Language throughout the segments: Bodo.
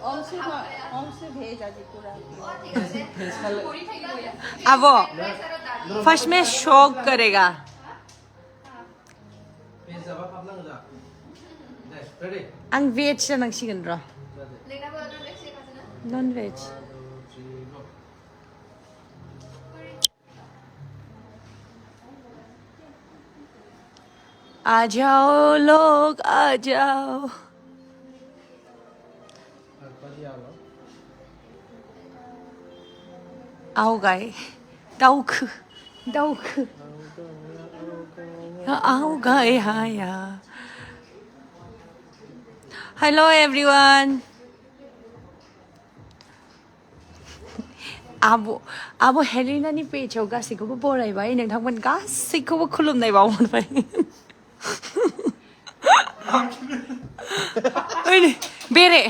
also veg aji pura अब फर्स्ट में शॉक करेगा आं वेज जानांसिगोन र नन वेज आ जाओ लोग आ जाओ आओ गाय दाउखो दाउखो आओ गाय हाया Hello everyone आबो हेलिना नि पेजआव गासैखौबो बरायबाय नोंथांमोन गासैखौबो खुलुमनाय बावहरबाय ओइ बेरे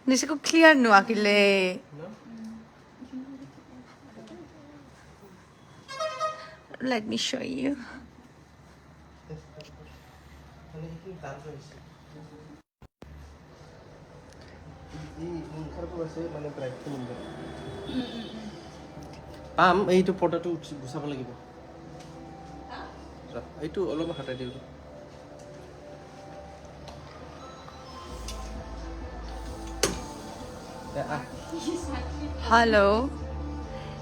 नोंसोरखौ क्लियार नुवाखैलै Let me show you. পাম এইটো পটাটো গুছাব লাগিব এইটো অলপ হাতাই দিওঁ Hello.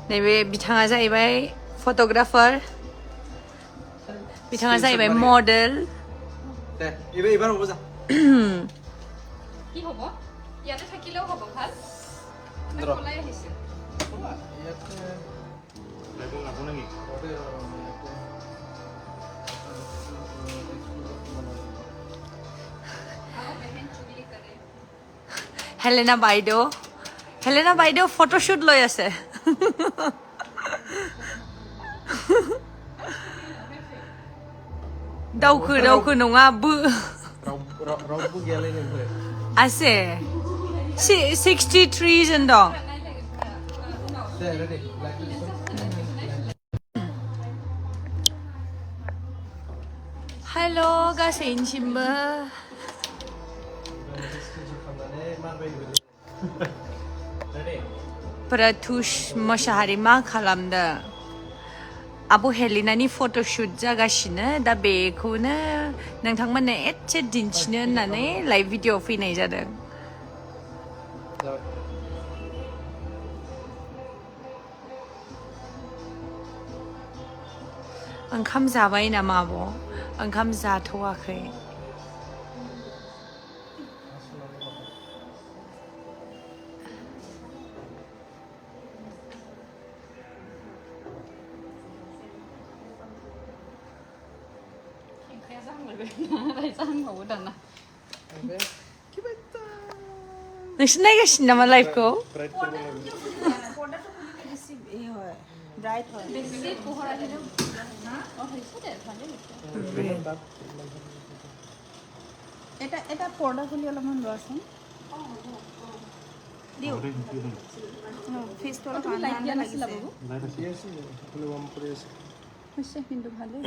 नैबे बिथाङा जाहैबाय फटोग्राफार बिथाङा जाहैबाय मडेल দে এবাৰ হ'ব যা কি হ'ব ইয়াতে থাকিলেও হ'ব ভাল কলাই আহিছে ইয়াতে লাইটো লাগব নেকি হেলেনা বাইদেউ ফটোশ্বুট লৈ আছে दाउखो नङा रावबो गैयालै नोंखौ আছে 63 जन दं दे रेडि हेल' गासैनिसिमबो प्रथुष मोसाहारि मा खालामदों आब' हेलिनानि फट'शुट जागासिनो दा बेखौनो नोंथांमोननो एसे दिन्थिनो होननानै लाइभ भिडिअ फैनाय जादों ओंखाम जाबाय नामा आब' ओंखाम जाथ'वाखै नोंसोर नायगासिनो नामा लाइभखौ এটা পৰ্দা খুলি অলপমান লোৱাচোন দিও ফেচটো অলপ লাইট দিয়া নাছিলা বাবু হৈছে কিন্তু ভালেই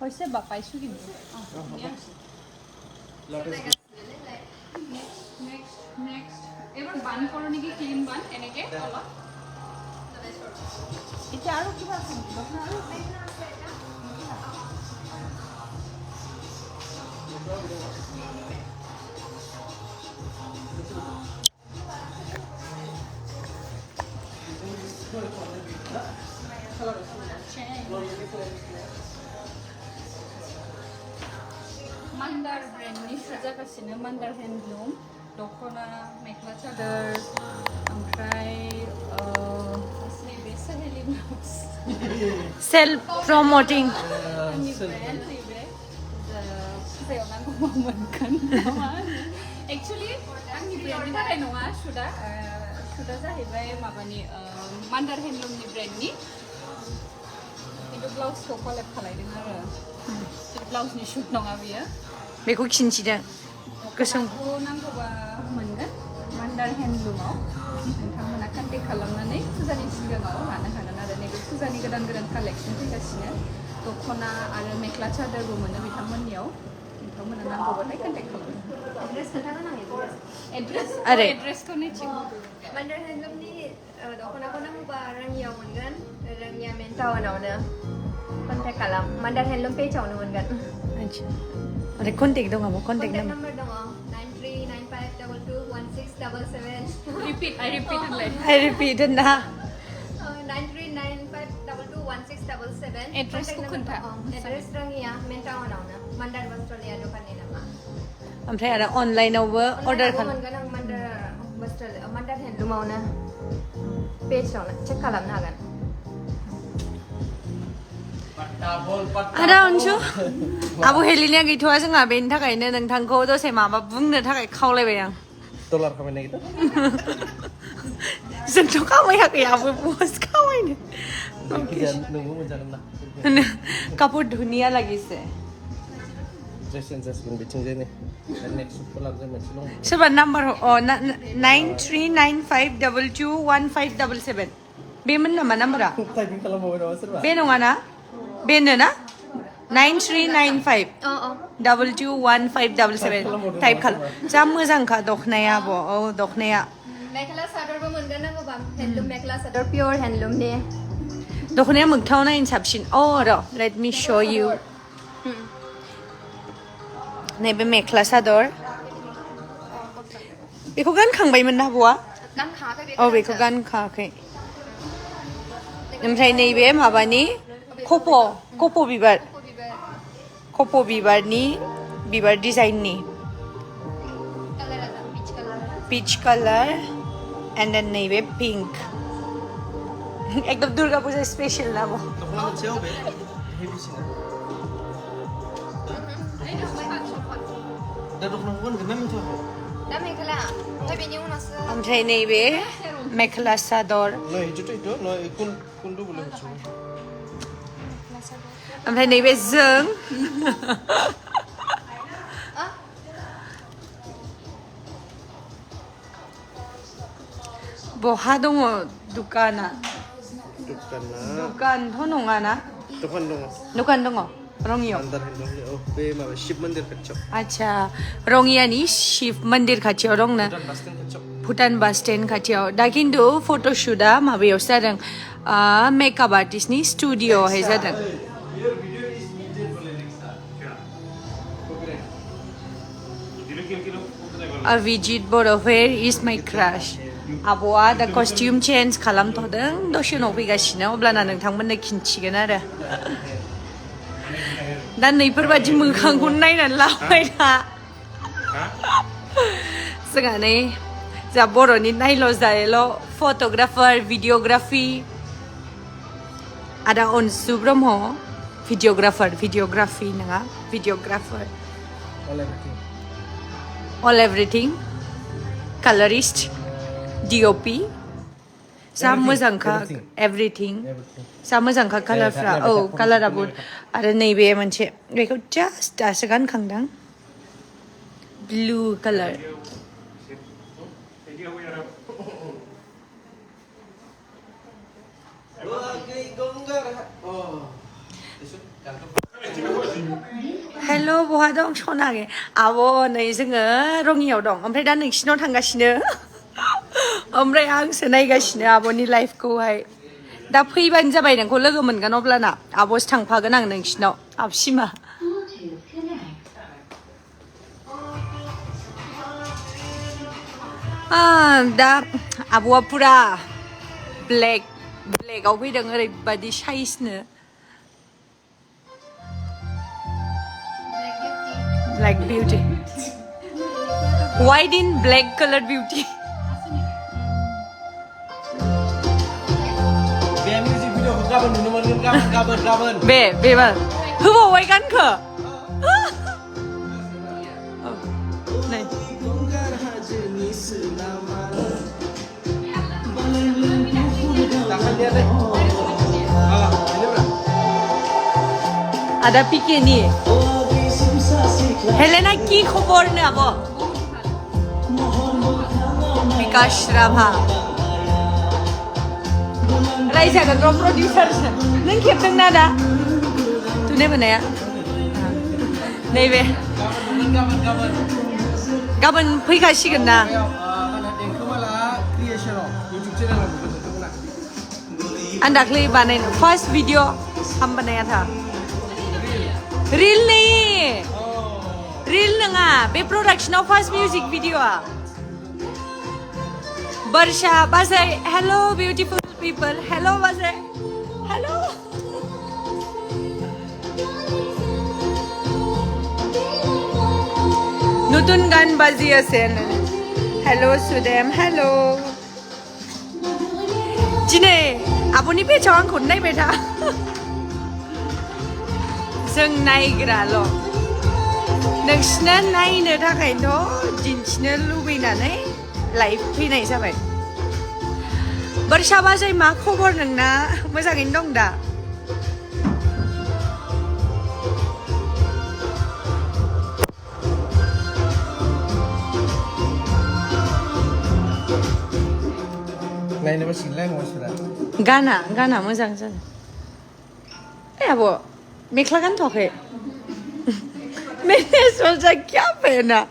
হৈছে বা পাইছোঁ কিন্তু নেক্সট এবাৰ বান কৰোঁ নেকি ক্লিন বান এনেকৈ অলপ এতিয়া আৰু কিবা আছে मान्दार ब्रेन्डनि जागासिनो मान्दार हेन्डलुम दख'ना मेख्ला चादर ओमफ्राय सेल्फ प्रमोटिं फुजायाव नांगौबा मोनगोन एक्सुवेलि आंनि ब्रेन्डनि थाखाय नङा सुटआ जाहैबाय माबानि मान्दार हेन्डलुमनि ब्रेन्डनि खिन्थु ब्लाउसखौ कलेक्ट खालायदों आरो ब्लाउसनि सुट नङा बियो बेखौ खिन्थिदों गोसोमखौ नांगौबा मोनगोन मान्दार हेन्डलुमाव नोंथांमोना कन्टेक्ट खालामनानै फुजानि सिगाङाव लानो हागोन आरो फुजानि गोदान गोदान कालेक्सन फैगासिनो दख'ना आरो मेख्ला चादरबो मोनो बिथांमोननियाव नोंथांमोना नांगौबाथाय कन्टेक्ट खालामो एड्रेस खोन्थागोन आं एड्रेस अरे एड्रेसखौ मिथियो मान्दार हेन्दलुमनि दख'नाखौ नांगौबा रङियाव मोनगोन रङिया मेन टाउनावनो कन्टेक्ट खालाम मान्दार हेन्दलुम पेजावनो मोनगोन अच्छा अरे कन्टेक्ट दङ अब कन्टेक्ट कन्टेक्ट नाम्बार नाम्बार दङ 9395221677 रिपिट आई रिपिट होनलाय I repeat ना 9395221677 एड्रेसखौ खोन्था एड्रेस रङिया मेन टाउनावनो मान्दार बस्ट्रलिया दखाननि नामा ओमफ्राय आरो अनलाइनावबो अर्डार खालाम मोनगोन आं मान्दार हेन्दलुमावनो पेजावनो चेक खालामनो हागोन आदा अनसु आब' हेलिनाया गैथ'वा जोंहा बेनि थाखायनो नोंथांखौ दसे माबा बुंनो थाखाय खावलायबाय आं डलार खामायनो नागिरदों जोंथ' खामायाखै आबो बस खामायनो नोंबो मोनजागोन ना कापुर धुनिया लागिसे ड्रेस चेन्ज जासिगोन बिथिंजाय नै नेक्स्ट सुटखौ लाबोजाय मोनसे दं सोरबा नाम्बार 9395221577 बेमोन नामा नाम्बारा टाइपिं खालामबावबाय नामा सोरबा बे नङा ना बेनो ना 9395 221577 टाइप खालाम जा मोजांखा दखनाया आब' औ दखनाया मेख्ला सादरबो मोनगोन नांगौबा हेन्दलुम मेख्ला सादर पियर हेन्दलुमनि दखनाया मोगथाव नायनो साबसिन अ र' लेट मी श' इउ नैबे मेख्ला सादर बेखौ गानखांबायमोन ना आब'आ गानखाङाखै औ बेखौ गानखाङाखै ओमफ्राय नैबे माबानि कप' बिबारनि बिबार डिजाइननि पिच कालार एन्ड देन नैबे पिंक एकदम दुर्गा पूजा स्पेशल ना वो दख'ना मोनसेयाव बे हेभिसिना दा दख'नाखौ गानगोन ना मोनथ'वाखै दा मेख्ला ओमफ्राय बेनि उनावसो ओमफ्राय नैबे मेख्ला सादर नै हिजोथ' नै कुन्डु बोलो मिथियो ओमफ्राय नैबे जों बहा दङ दुकाना दुकानथ' नङा ना दखान दङ दुकान दङ रङियाव मान्दार हेन्दलुमनि औ बे माबा शिब मन्दिर खाथियाव आच्छा रङियानि शिव मन्दिर खाथियाव दं ना भुटान बास स्टेन्ड खाथियाव भुटान बास स्टेन्ड खाथियाव दा खिन्थु फट'शुटआ माबायावसो जादों मेकआप आर्टिस्टनि स्टुडिअ'आवहाय जादों अभिजित बर' वेर इज माइ क्राश आब'आ दा कस्टिउम चेन्ज खालामथ'दों दसे उनाव फैगासिनो अब्लाना नोंथांमोननो खिन्थिगोन आरो दा नैफोरबादि मोखांखौनो नायनानै लाबाय ना जोंहा नै जा बर'नि नायल' जायल' फट'ग्राफार भिडिअ'ग्राफि आदा अनसु ब्रह्म भिडिअ'ग्राफि नङा भिडिअ'ग्राफार all everything colorist DOP जा मोजांखा everything जा मोजांखा कालारफ्रा औ कालाराबो आरो नैबे मोनसे बेखौ जास्ट दासो गानखांदों ब्लु कालार हेल' बहा दं सनागे आब' नै जोङो रङियाव दं ओमफ्राय दा नोंसिनाव थांगासिनो ओमफ्राय आंसो नायगासिनो आब'नि लाइफखौहाय दा फैबानो जाबाय नोंखौ लोगो मोनगोन अब्लाना आब'सो थांफागोन आं नोंसिनाव आबसिमा दा आब'आ पुरा ब्लेकआव फैदों ओरैबादि साइजनो Black beauty. White in black colored beauty. बे मिउजिक भिडिअखौ गाबोन नुनो मोनगोन गाबोन बे मा होबावबाय गानखो नै आदा पिकेनि हेलेना की खबर नो आब' बिकाश राभा राय जागोन र' प्रडिउसार नों खेबदोंना दा थुनाय बोनाया नैबे गाबोन फैखासिगोन ना आं दाख्लै बानायनो फार्स्ट भिडिअ हम बनाया था रील नहीं रील नङा बे प्रोडक्शनाव फार्स्ट म्यूजिक भिडिअआ वर्षा बाजै हेलो ब्यूटीफुल people hello বাজে hello নতুন গান বাজি আছে hello sudem hello दिनै आब'नि पेजाव आंखौ नायबाय था जों नायग्राल' नोंसिना नायनो थाखायथ' दिन्थिनो लुबैनानै लाइभ फैनाय जाबाय वर्षा बाजै मा खबर नोंना मोजाङैनो दं दा नायनोबो सिगलाय मानसिफोरा गाना मोजां जादों ए आब' मेख्ला गानथ'वाखै मैंने सोचा क्या पहना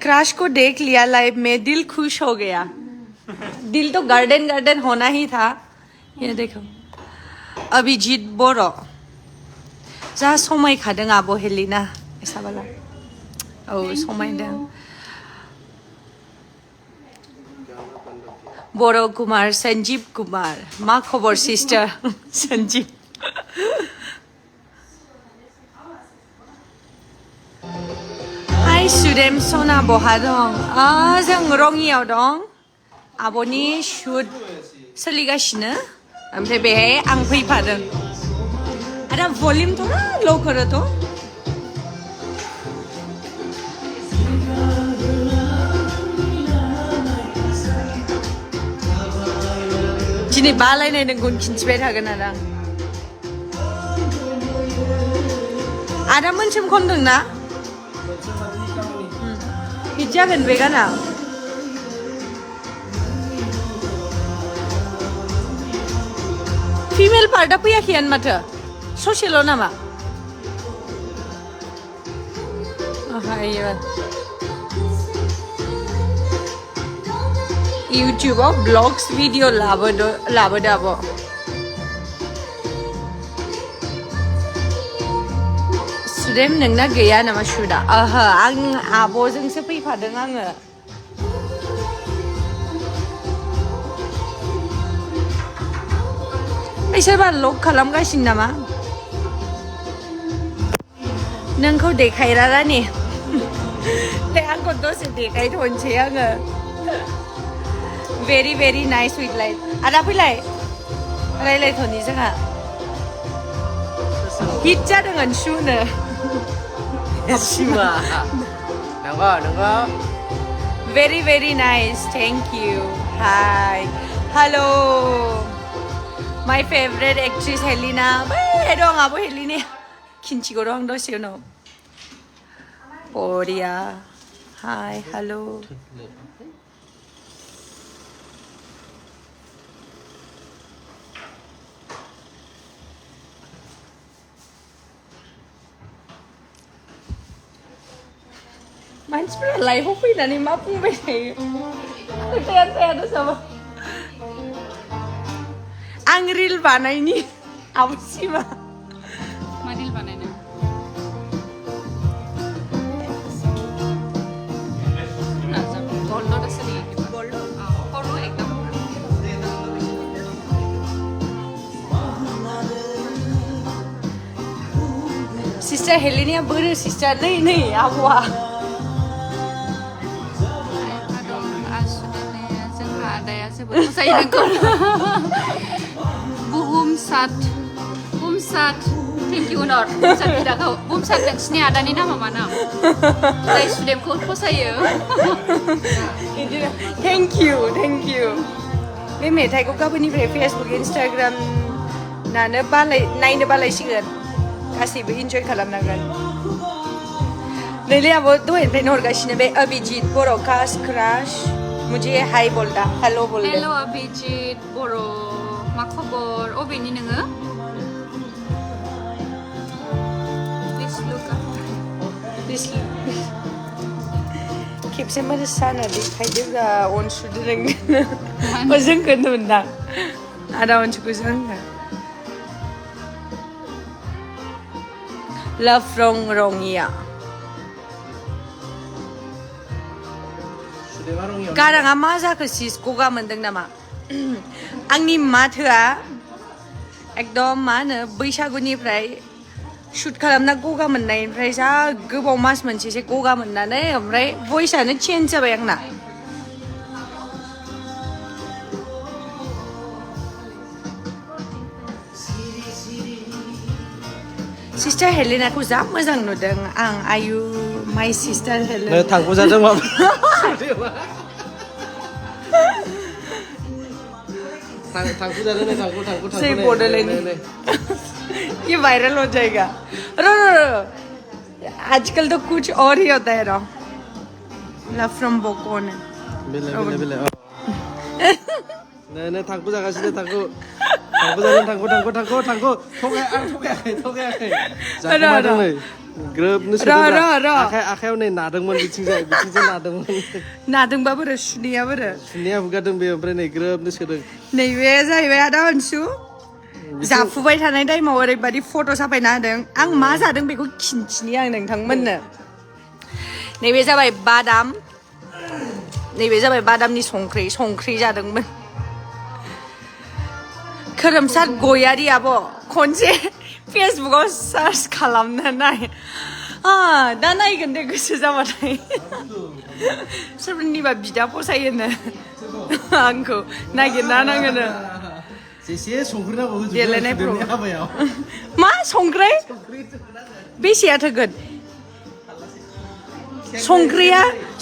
क्रश को देख लिया लाइव में दिल खुश हो गया दिल तो गार्डन गार्डन होना ही था ये देखो अभिजीत बरो जा समय खादों आब' हेलिना ऐसा बाला औ समायदों बर' कुमार संजीव कुमार मा खबर सिस्टार संजीव हाय सुदेम सना बहा दं जों रङियाव दं आब'नि शुट सोलिगासिनो ओमफ्राय बेहाय आं फैफादों आरो भलिउम थोड़ा लो करो तो दिनै बालायनाय नोंखौ खिन्थिबाय थागोन आरो आदा मोनसेम खनदों ना हिट जागोन बे गाना फिमेल पार्टआ फैयाखैयानो माथो ससेल' नामा इउटुबाव ब्लग्स भिडिअ लाबोदो आब' सुदेम नोंना गैया नामा शुटआ ओहो आं आब'जोंसो फैफादों आङो सोरबा लग खालामगासिनो नामा नोंखौ देखायरा रानि दे आंखौ दसे देखायथ'नोसै आङो very very nice with light आदा फैलाय रायलायथ'नि जोंहा हिट जादों अनसुनो सिमा नंगौ very very nice thank you hi hello माय फेभरेट एक्ट्रेस हेलिना बै दं आब' हेलिना खिन्थिगौ र' आं दसे उनाव बरिया हाय हेलो मानसिफोरा लाइभआव फैनानै मा बुंबाय थायो खोथायानो जायानो साबा आं रिल बानायनि आब'सिमा मा रिल बानायनो गल्ड असली गल्ड फॉलो एकदम सिस्टार हेलिना बोरो सिस्टार नै आब'आ जोंहा आदाया जोबोद मोसायो नोंखौ बुमसाट थेंक इउ नर बुमसाट बिदाखौ बुमसाट नोंसिनि आदानि नामा मा नाम जाय सुदेमखौ फसायो थेंक इउ बे मेथाइखौ गाबोननिफ्राय फेसबुक इन्सटाग्राम नायनो बालायसिगोन गासैबो इन्जय खालामनांगोन नैलै आब' दहायनिफ्रायनो हरगासिनो बे अभिजीत बर' कास्ट क्रश मुझे हाय बोलता हेलो बोल हेलो अभिजीत बर' खबर अबेनि नोङो? Please look up. खेबसे मोजां साना देखायदोब्रा अनसुदो नोंनो जोंखौ नुदां आदा अनसुखौ जोंखौ Love from Rongya गाराङा मा जाखो सिस गगा मोनदों नामा आंनि माथोआ एकदम मा होनो बैसागुनिफ्राय शुट खालामना गगा मोननायनिफ्राय जा गोबाव मास मोनसेसो गगा मोननानै ओमफ्राय भइसआनो चेन्ज जाबाय आंना सिस्टार हेलेनाखौ जा मोजां नुदों आं आयु माइ सिस्टार हेलेना थांगौ जादों मा थांगौ जादों थांगौ से बडोलैंड ये वायरल हो जाएगा रो आजकल तो कुछ और ही होता है रो लव फ्रॉम बोकोन बेले ने थांगौ जागासिनो थांगौ थगायाखै जाखुमादों नै ग्रोबनो सोदों आखायाव नै नादोंमोन बिथिंजाय नादोंमोन नादोंबा बोरो सुनाया हुगादों बे ओमफ्राय नै ग्रोबनो सोदों नैबे जाहैबाय आदा अनसु जाफुबाय थानाय टाइमाव ओरैबायदि फट' साफायना होदों आं मा जादों बेखौ खिन्थिनि आं नोंथांमोननो नैबे जाबाय बादाम नैबे जाबाय बादामनि संख्रि जादोंमोन खोरोमसार गयारि आब' खनसे फेसबुकाव सार्च खालामना नाय दा नायगोन दे गोसो जाबाथाय सोरनिबा बिदा फसायोनो आंखौ नागिरना नांगोनो देलायनाय मा संख्रै बेसेया थोगोन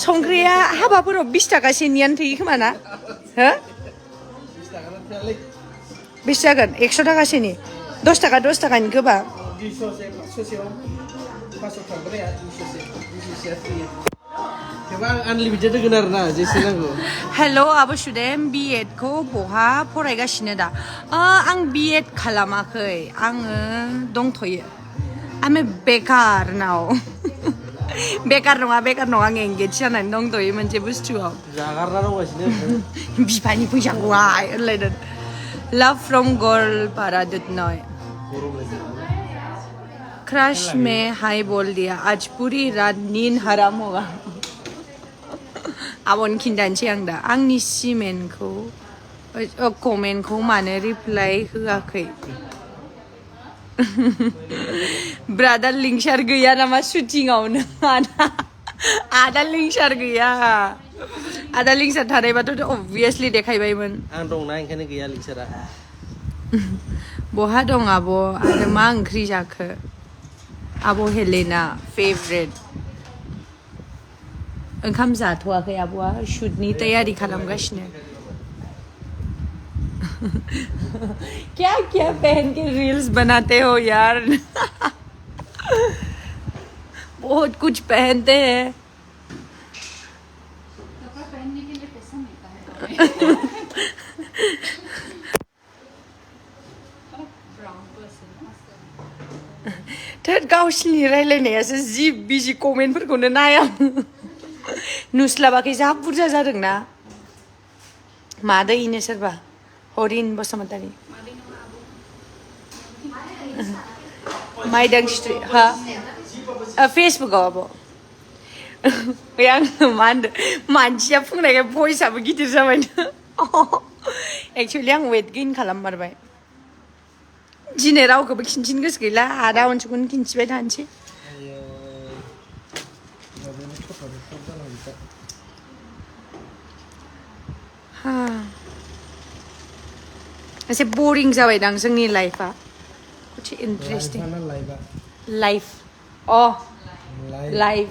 संख्रिया हाबाफोराव 20 थाखासेनियानो थोयो खोमा ना हो बेसे जागोन 100 थाखासेनि 10 थाखानि गोबा आनलिमिटेड होगोन आरो ना जेसे नांगौ हेल' आब' सुदेम B.Ed खौ बहा फरायगासिनो दा आं B.Ed खालामाखै आङो दंथ'यो आङो बेकार नङा आं एंगेज जानानै दंथ'यो मोनसे बुस्थुआव जागारना दंगासिनो बिफानि फैसाखौहाय होनलायदों Love from Golpara Dutnoy crush में हाय बोल दिया आज पूरी रात नींद हराम होगा आब'न खिन्थानोसै आं दा आंनि कमेन्टखौ मानो रिप्लाइ होआखै ब्रादार लिंसार गैया नामा शुटिंआवनो आदा लिंसार गैया आदा लिंसार थानायबाथ' अबभियासलि देखायबायमोन आं दंना ओंखायनो गैया लिंसारा बहा दं आब' आरो मा ओंख्रि जाखो आब' हेलेना फेभरेट ओंखाम जाथ'वाखै आब'आ शुटनि तैयारी खालामगासिनो क्या पहन के रील्स बनाते हो यार बहुत कुछ पहनते हैं कपड़ा पहनने के लिए पैसा मिलता है थोद गावसिनि रायलायनायासो जि बिजि कमेन्टफोरखौनो नाया नुस्लाबाखै जा बुरजा जादोंना मादैनो सोरबा हरिन बसुमतारी माइदां स्ट्रि हा फेसबुकाव आब' आङो मा होनदों मानसिया बुंनायखाय भइसआबो गिदिर जाबायनो एक्सुवेलि आं वेट गेइन खालाममारबाय दिनै रावखौबो खिन्थिनो गोसो गैला आदा अनसुखौनो खिन्थिबाय थानोसै एसे बोरिं जाबायदां जोंनि लाइफआ कुछ इन्टारेस्टिं लाइफ लाइफ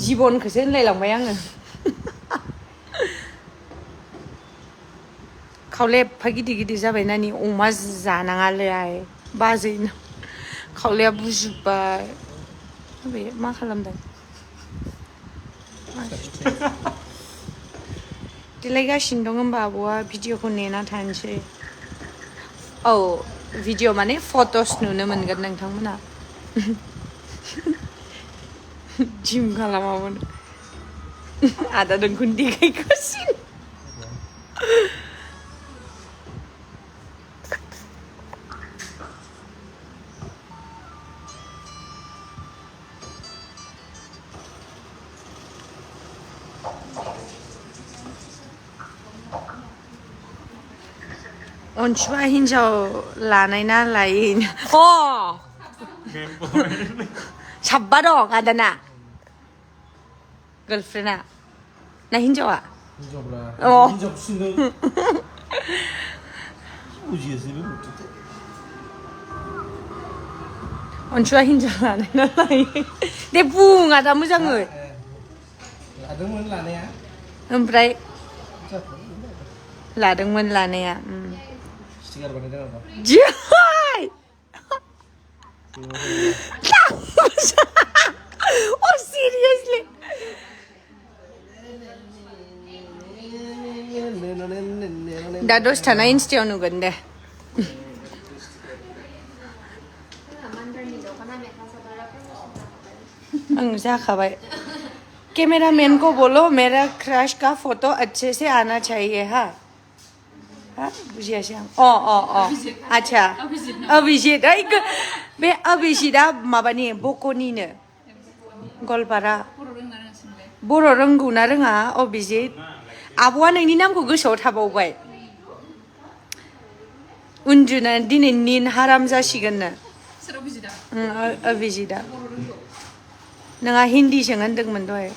जिबनखौसो होनलायलांबाय आङो खावलाया एफा गिदिर जाबाय नानि अमा जानाङालाय बाजैनो खावलाया बुजोब्बाय बे मा खालामदों देलायगासिनो दं होनबा आब'आ भिडिअखौ नेना थानोसै औ भिडिअ माने फट'स नुनो मोनगोन नोंथांमोना जिम खालामामोन आदा नोंखौनो देखायगासिनो अनसुआ हिन्जाव लानाय ना लायैनो साबा दं आदाना गर्लफ्रेन्डआ ना हिन्जावा अनसुआ हिन्जाव लानाय ना लायै दे बुं आदा मोजाङै लादोंमोन लानाया ओमफ्राय लादोंमोन लानाया स्टिकार बानायदों आरो Jai! Oh, seriously? दा दसे थाना इन्स्टायाव नुगोन दे आं जाखाबाय कैमरामैन को बोलो मेरा क्रश का फोटो अच्छे से आना चाहिए हाँ बुझियासै आं आच्छा अभिजित बे अभिजितआ माबानि बक'निनो गवालपारा बर' रोंगौ ना रोङा अभिजित आब'आ नोंनि नामखौ गोसोआव थाबावबाय उन्दुना दिनै निन हाराम जासिगोननो अभिजितआ नोंहा हिन्दीसो होनदोंमोन दहाय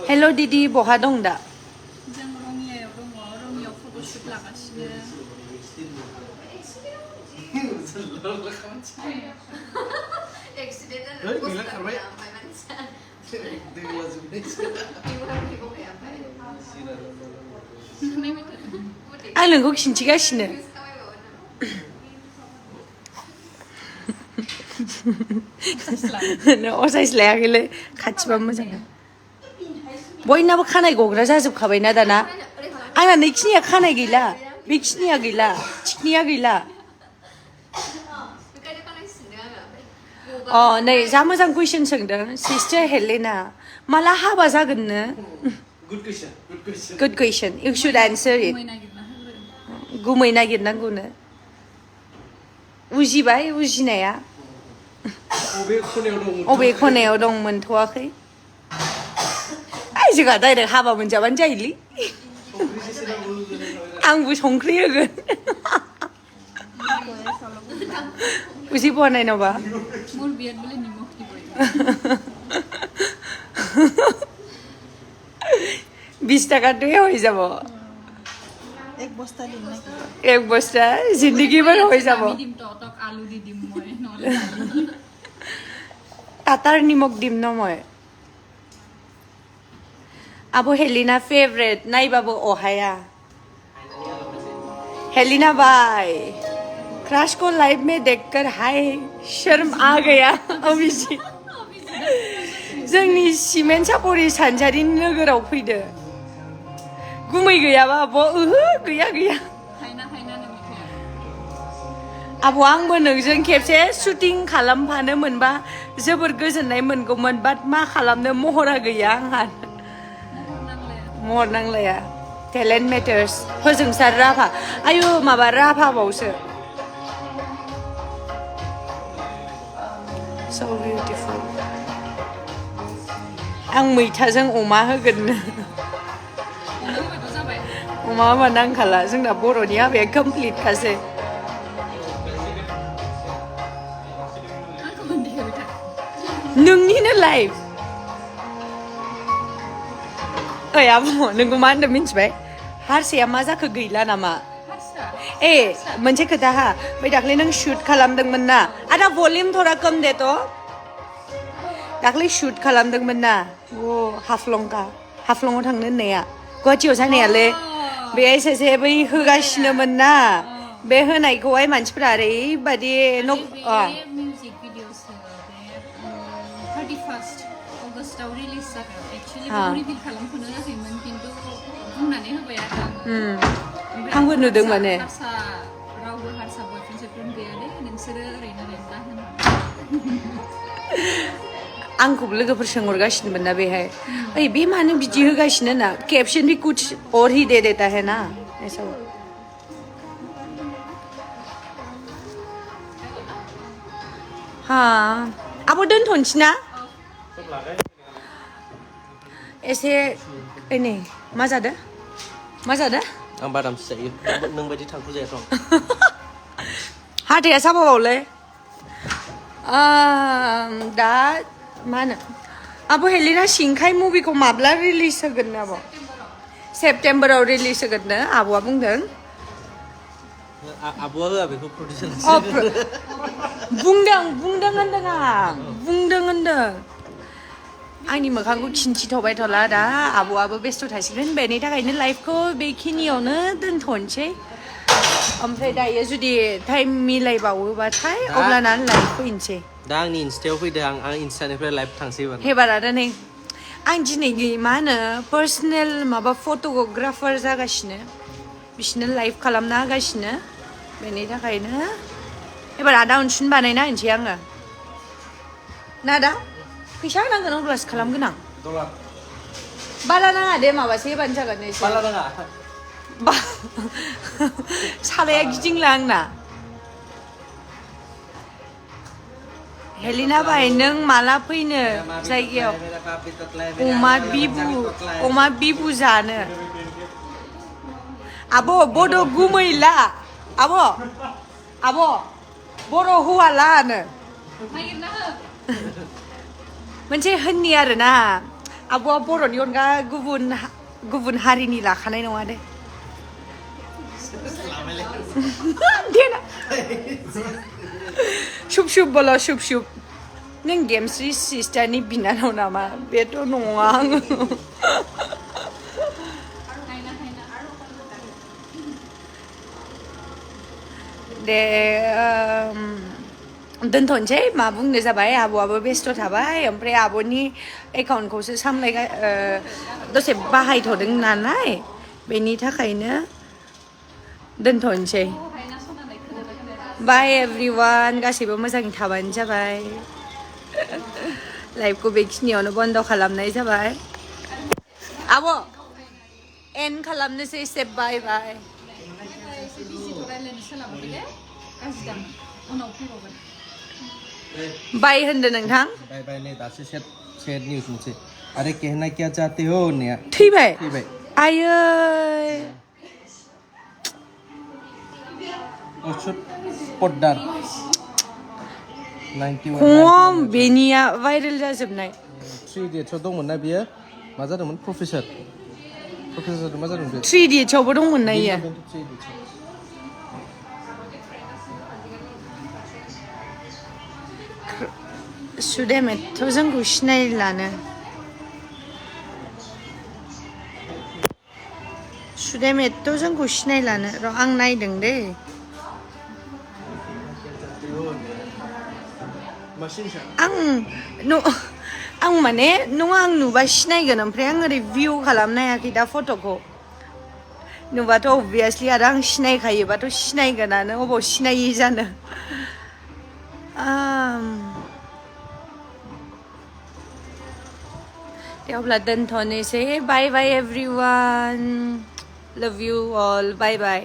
हेल' दिदि बहा दं दा आं नोंखौ खिन्थिगासिनो असाइस लायाखैलै खाथिबा मोजां बयनाबो खानाय गग्रा जाजोबखाबायना दाना आंना नैखिनिया खानाय गैला बेखिनिया गैला थिखनिया गैला नै जा मोजां कुइसन सोंदों सिस्टार हेलेना माला हाबा जागोननो good question you should answer it गुमै नागिरनांगौनो उजिबाय उजिनाया अबे खनायाव दं मोनथ'वाखै जोंहा डाइरेक्ट हाबा मोनजाबानो जायोलै आंबो संख्रि होगोन उसी बनाय नबा মোৰ বিয়াত বোলে নিমখ দিবই 20 টাকাটোৱে হৈ যাব এক বস্তা দিম নাকি এক বস্তা জিন্দগী ভৰ হৈ যাব আমি দিম তক আলু দি দিম মই নহলে টাটাৰ নিমখ দিম ন মই अब हेलिना फेवरेट नहीं बाबू ओहाया हेलिना भाई क्रश को लाइव में देखकर हाय शर्म आ गया अभिजित जोंनि सिमेन्ट सापरि सानजारि नोगोराव फैदो गुमै गैयाबा आब' ओहो गैया गैया आब' आंबो नोंजों खेबसे शुटिं खालामफानो मोनबा जोबोर गोजोननाय मोनगौमोन बाट मा खालामनो महरा गैया आंहा महर नांलाया टेलेन्ट मेटार्स फोजोंसार राभा आयु माबा राभाबावसो so beautiful आं मैथाजों अमा होगोन अमा होबा नांखाला जोंना बर'नि हाबाया कमप्लिट खासै नोंनिनो लाइफ ओइ आब' नोंखौ मा होनदों मिन्थिबाय हारसाया मा जाखो गैला नामा ए मोनसे खोथा हा बै दाख्लै नों शुट खालामदोंमोन ना आदा भलिउम थोड़ा कम दे तो दाख्लै शुट खालामदोंमोन ना अ हाफ्लंआव थांनो होननाया गुवाहाटियाव जानायालै बेहाय सासे बै होगासिनोमोन ना बे होनायखौहाय मानसिफोरा ओरैबादि मिउजिक भिडिअस 31 अगस्टआव रिलिज जागोन एक्चुअली रिभिल खालामख'नो जायाखैमोन खिन्थु बुंनानै होबाय आरो आङो आंबो नुदों माने हारसा रावबो हारसा बयफ्रेन्ड सयफ्रेन्ड गैया दे नोंसोरो ओरैनो दा होनो आंखौबो लोगोफोर सोंहरगासिनोमोन ना बेहाय ओइ बे मानो बिदि होगासिनो ना कैप्शन भी कुछ और ही दे देता है ना ऐसा हाँ आब' दोनथ'नोसै ना एसे नै मा जादों मा जादों आं बादामसो जायो नों बायदि थांखु जायाथ' हाथाया साफाबावलै दा मा होनो आब' हेलिना सिंखाय मुभिखौ माब्ला रिलिज होगोन आब' सेप्तेम्बराव रिलिज होगोननो आब'आ बुंदों आब'आ होआ बेखौ प्रडिउसार बुंदों होनदों आं बुंदों आंनि मोखांखौ खिन्थिथ'बाय थ'ला दा आब'आबो बेस्थ' थासिगोन बेनि थाखायनो लाइफखौ बेखिनियावनो दोनथ'नोसै ओमफ्राय दायो जुदि टाइम मिलायबावोबाथाय अब्लाना लाइभ फैनोसै दा आंनि इन्स्टायाव फैदो आं इन्स्टानिफ्राय लाइभ थांसै हेबार आरो नै आं दिनै मा होनो पार्सनेल माबा फट'ग्राफार जागासिनो बिसोरनो लाइभ खालामना होगासिनो बेनि थाखायनो एबार आदा अनसुन बानायना होनोसै आङो ना दा फैसा होनांगोन अब्लासो खालामगोन आं बारा नाङा दे माबासो होबानो जागोन एसे बाला नाङा सालाया गिदिंला आंना हेलिना बाय नों माला फैनो जायगायाव अमा बिबु जानो आब' बड' गुमैला आब' बर' हौवा लानो नागिरना हो मोनसे होननि आरोना आब'आ बर'नि अनगा गुबुन हारिनि लाखानाय नङा दे शुभ शुभ बोलो शुभ शुभ नों गेमस्रि सिस्टारनि बिनानाव नामा बेथ' नङा आङो दे दोनथ'नोसै मा बुंनो जाबाय आब'आबो बेस्थ' थाबाय ओमफ्राय आब'नि एकाउन्टखौसो दसे बाहायथ'दों नालाय बेनि थाखायनो दोनथ'नोसै बाय एभ्रिवान गासैबो मोजाङै थाबानो जाबाय लाइभखौ बेखिनियावनो बन्द' खालामनाय जाबाय आब' एन्ड खालामनोसै स्टेप बाय बाय बाय होनदो नोंथां बाय नै दासो सेट निउस मोनसे आरे कहना क्या चाहते हो होननाया थैबाय आयै पद्दार 91 खम बेनिया भाइरेल जाजोबनाय 3 इडियट्सआव दंमोन ना बियो मा जादोंमोन प्रफेसर मा जादोंमोन बे 3 इडियट्सआवबो दंमोन ना इयो सुदेम एथ' जोंखौ सिनायलानो सुदेम एथ' जोंखौ सिनायलानो र' आं नायदों दे आं माने नङा आं नुबा सिनायगोन ओमफ्राय आं ओरै भिउ खालामनो हायाखै दा फट'खौ नुबाथ' अबभियासलि आरो आं सिनायखायोबाथ' सिनायगोनानो अबाव सिनायि जानो दे अब्ला दोनथ'नोसै बाय बाय एभ्रिवान लभ इउ अल बाय बाय